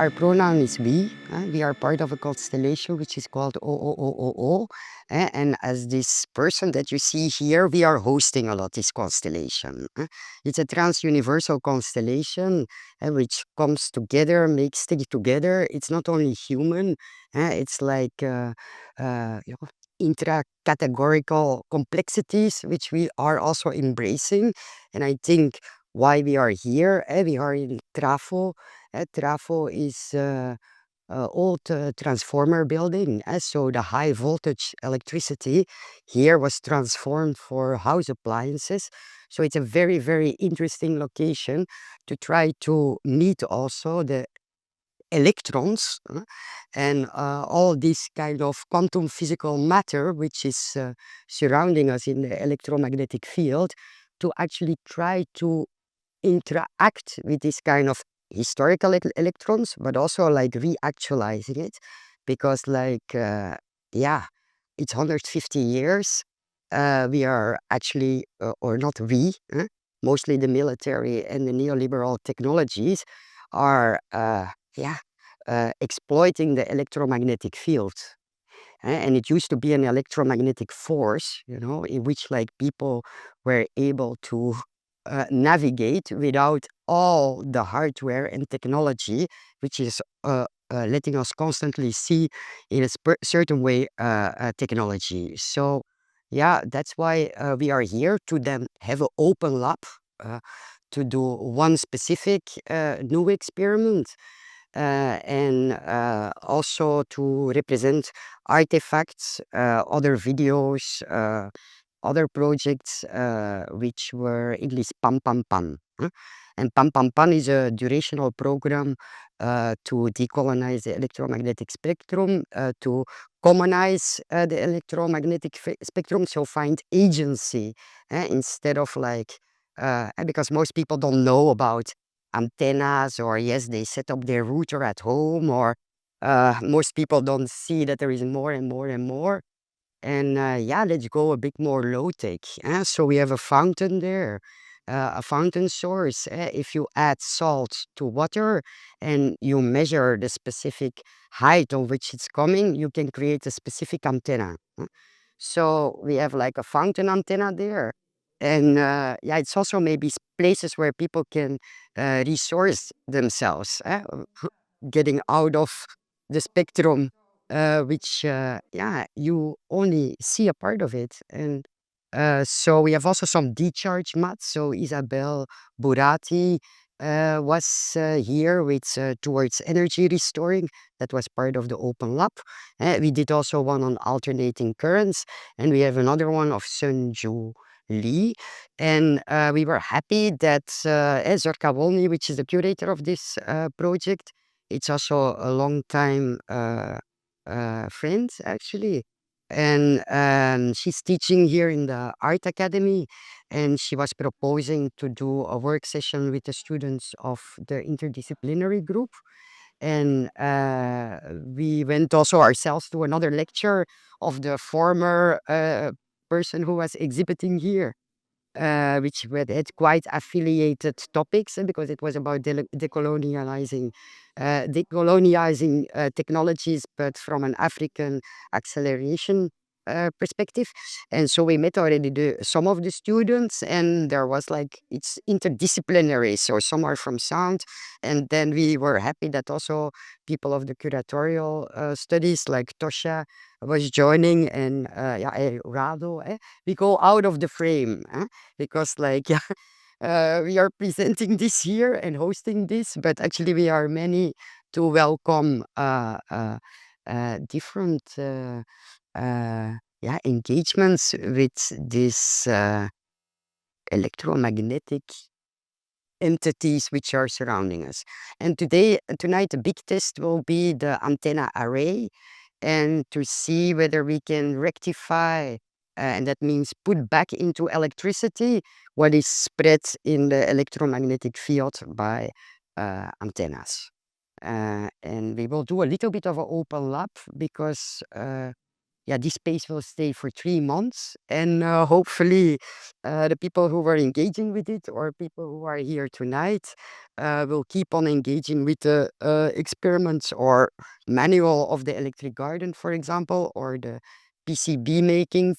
our pronoun is we. We are part of a constellation which is called ooooo. And as this person that you see here, we are hosting a lot this constellation. It's a trans-universal constellation which comes together, makes things together. It's not only human, it's like intra-categorical complexities which we are also embracing. And I think why we are here, we are in TRAFO. TRAFO is old transformer building. So the high voltage electricity here was transformed for house appliances. So it's a very, very interesting location to try to meet also the electrons and all this kind of quantum physical matter which is surrounding us in the electromagnetic field, to actually try to interact with this kind of historical electrons, but also like reactualizing it, because like yeah, it's 150 years. We are actually or not we, mostly the military and the neoliberal technologies are yeah, exploiting the electromagnetic field. And it used to be an electromagnetic force, you know, in which like people were able to navigate without all the hardware and technology, which is letting us constantly see in a certain way technology. So yeah, that's why we are here to then have an open lab to do one specific new experiment. And also to represent artifacts, other videos, other projects which were English Pam Pam Pam. And Pam Pam Pam is a durational program to decolonize the electromagnetic spectrum, to commonize the electromagnetic spectrum, so find agency instead of like, because most people don't know about antennas, or yes, they set up their router at home, or most people don't see that there is more and more and more. And yeah, let's go a bit more low tech. So we have a fountain there, a fountain source. If you add salt to water and you measure the specific height on which it's coming, you can create a specific antenna. So we have like a fountain antenna there. And yeah, it's also maybe places where people can resource themselves, getting out of the spectrum, which, yeah, you only see a part of it. And so we have also some decharge mats. So Isabel Burati was here with towards energy restoring. That was part of the open lab. We did also one on alternating currents, and we have another one of Sunju Lee. And we were happy that Zorka Wollny, which is the curator of this project, it's also a long time friend, actually. And she's teaching here in the Art Academy, and she was proposing to do a work session with the students of the interdisciplinary group. And we went also ourselves to another lecture of the former person who was exhibiting here, which had quite affiliated topics, because it was about decolonializing technologies, but from an African acceleration perspective. And so we met already some of the students, and there was like, it's interdisciplinary, so some are from sound. And then we were happy that also people of the curatorial studies like Tosha was joining, and yeah, Rado, we go out of the frame, because like yeah, we are presenting this here and hosting this, but actually we are many to welcome different yeah, engagements with this electromagnetic entities which are surrounding us. And tonight the big test will be the antenna array, and to see whether we can rectify, and that means put back into electricity, what is spread in the electromagnetic field by antennas. And we will do a little bit of an open lab, because yeah, this space will stay for 3 months, and hopefully the people who were engaging with it or people who are here tonight will keep on engaging with the experiments or manual of the electric garden, for example, or the PCB making,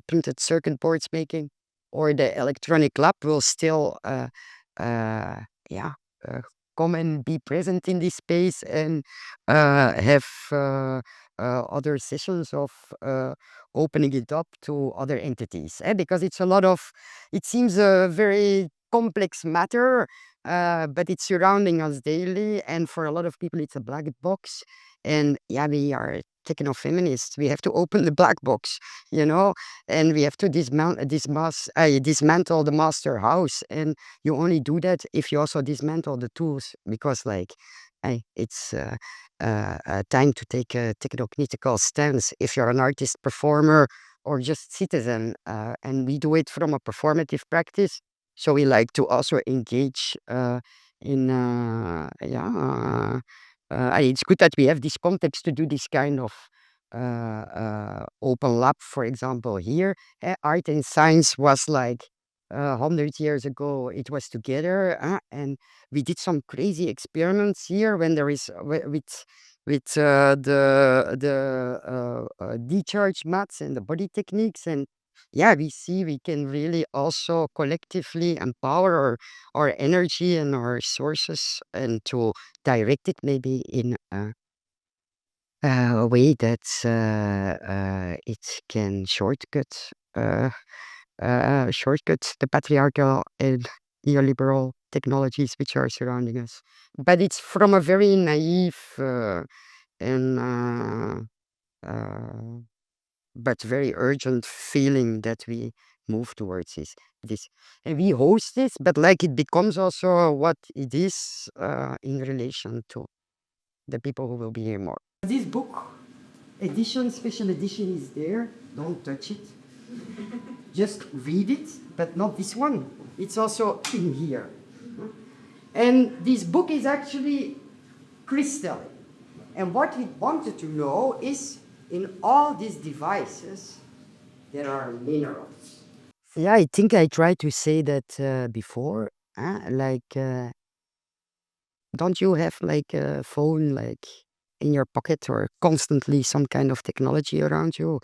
printed circuit boards making, or the electronic lab will still yeah, uh, come and be present in this space and have other sessions of opening it up to other entities. Because it's a lot of, it seems a very complex matter, but it's surrounding us daily. And for a lot of people, it's a black box. And yeah, we are technofeminists. We have to open the black box, you know, and we have to dismantle the master house. And you only do that if you also dismantle the tools, because like it's time to take a technocritical stance if you're an artist, performer, or just citizen. And we do it from a performative practice. So we like to also engage in, it's good that we have this context to do this kind of open lab, for example, here. Art and science was like 100 years ago, it was together, and we did some crazy experiments here when there is with the decharge mats and the body techniques. And yeah, we see we can really also collectively empower our energy and our sources, and to direct it maybe in a way that it can shortcut the patriarchal and neoliberal technologies which are surrounding us. But it's from a very naive and uh, but very urgent feeling that we move towards this. And we host this, but like it becomes also what it is in relation to the people who will be here more. This book edition, special edition is there. Don't touch it. Just read it, but not this one. It's also in here. And this book is actually crystal. And what we wanted to know is, in all these devices, there are minerals. Yeah, I think I tried to say that before. Don't you have like a phone like in your pocket or constantly some kind of technology around you?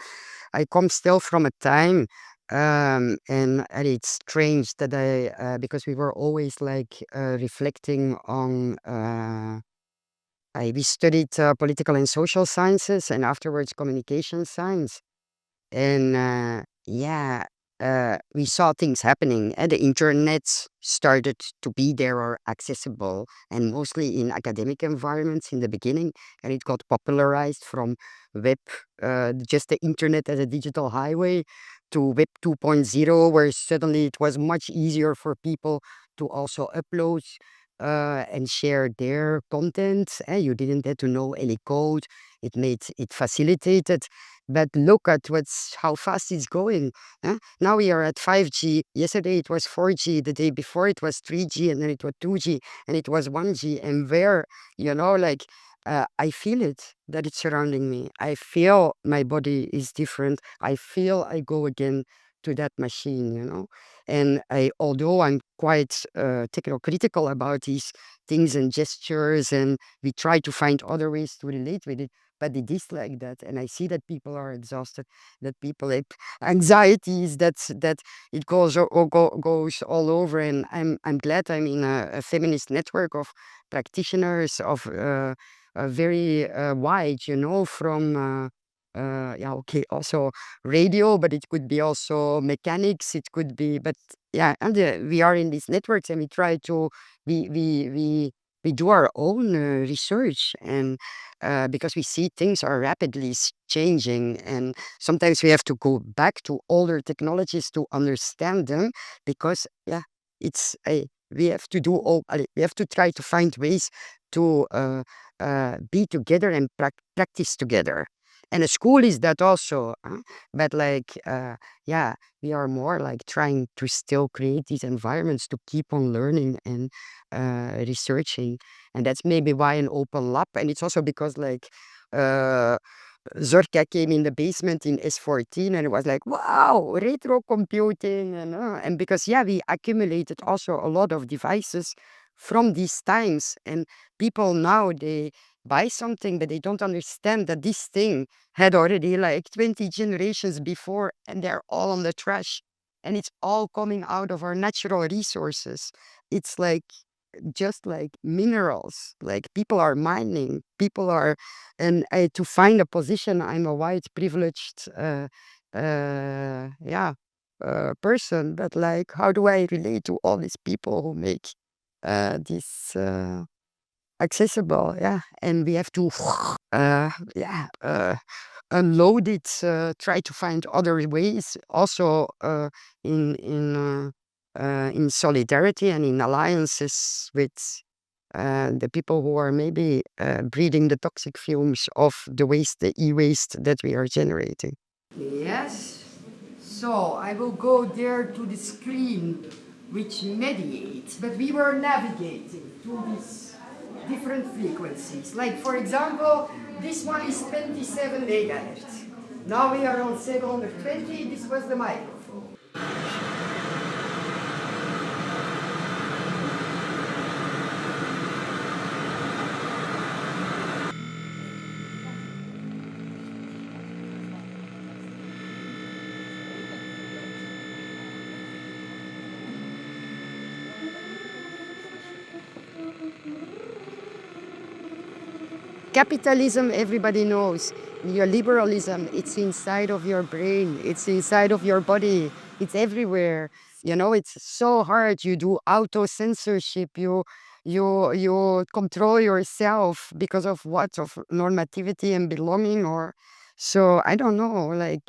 I come still from a time, and it's strange that because we were always like reflecting on. We studied political and social sciences, and afterwards communication science. And yeah, we saw things happening, and the internet started to be there or accessible, and mostly in academic environments in the beginning. And it got popularized from web, just the internet as a digital highway, to web 2.0, where suddenly it was much easier for people to also upload and share their content. You didn't have to know any code. It facilitated. But look at how fast it's going. Now we are at 5G. Yesterday it was 4G. The day before it was 3G, and then it was 2G, and it was 1G. And like I feel it, that it's surrounding me. I feel my body is different. I feel I go again to that machine. And although I'm quite technocritical about these things and gestures, and we try to find other ways to relate with it, but it is like that. And I see that people are exhausted, that people have anxieties, that it goes all over. And I'm glad I'm in a feminist network of practitioners of very wide, from yeah, okay, also radio, but it could be also mechanics, it could be, but yeah, and we are in these networks, and we try to we do our own research. And because we see things are rapidly changing, and sometimes we have to go back to older technologies to understand them, because yeah, it's a we have to do all we have to try to find ways to be together and practice together. And a school is that also, but like yeah, we are more like trying to still create these environments to keep on learning and researching. And that's maybe why an open lab. And it's also because like Zorka came in the basement in S14 and it was like, wow, retro computing. And because, yeah, we accumulated also a lot of devices from these times. And people now, they buy something, but they don't understand that this thing had already like 20 generations before and they're all on the trash. And it's all coming out of our natural resources. It's like just like minerals, like people are mining, people are, and to find a position, I'm a white privileged, yeah, person, but like, how do I relate to all these people who make this accessible? Yeah, and we have to, yeah, unload it, try to find other ways, also in solidarity and in alliances with the people who are maybe breathing the toxic fumes of the waste, the e-waste that we are generating. Yes. So I will go there to the screen which mediates, but we were navigating to these different frequencies. Like for example, this one is 27 megahertz. Now we are on 720, this was the microphone. Capitalism, everybody knows. Neoliberalism, it's inside of your brain, it's inside of your body, it's everywhere. You know, it's so hard. You do auto censorship. You control yourself because of what? Of normativity and belonging, or so I don't know. Like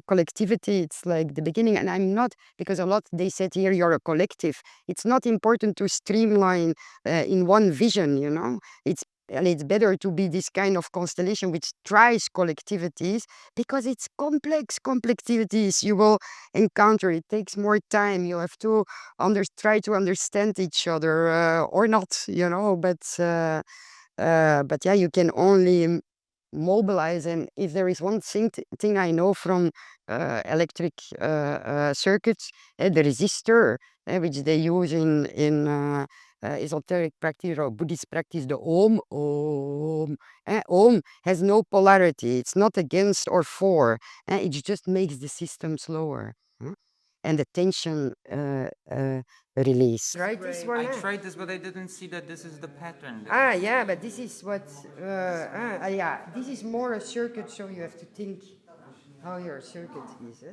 collectivity. It's like the beginning, and I'm not, because a lot they said here you're a collective. It's not important to streamline in one vision. You know, it's better to be this kind of constellation which tries collectivities, because it's complex complexities you will encounter. It takes more time. You have to try to understand each other, or not, you know. But yeah, you can only mobilize. And if there is one thing I know from electric circuits, the resistor, which they use in esoteric practice or Buddhist practice, the ohm has no polarity. It's not against or for. It just makes the system slower. And the tension release. Right, this one. I tried this, but I didn't see that this is the pattern. Yeah, but this is what, yeah, this is more a circuit, so you have to think how your circuit is.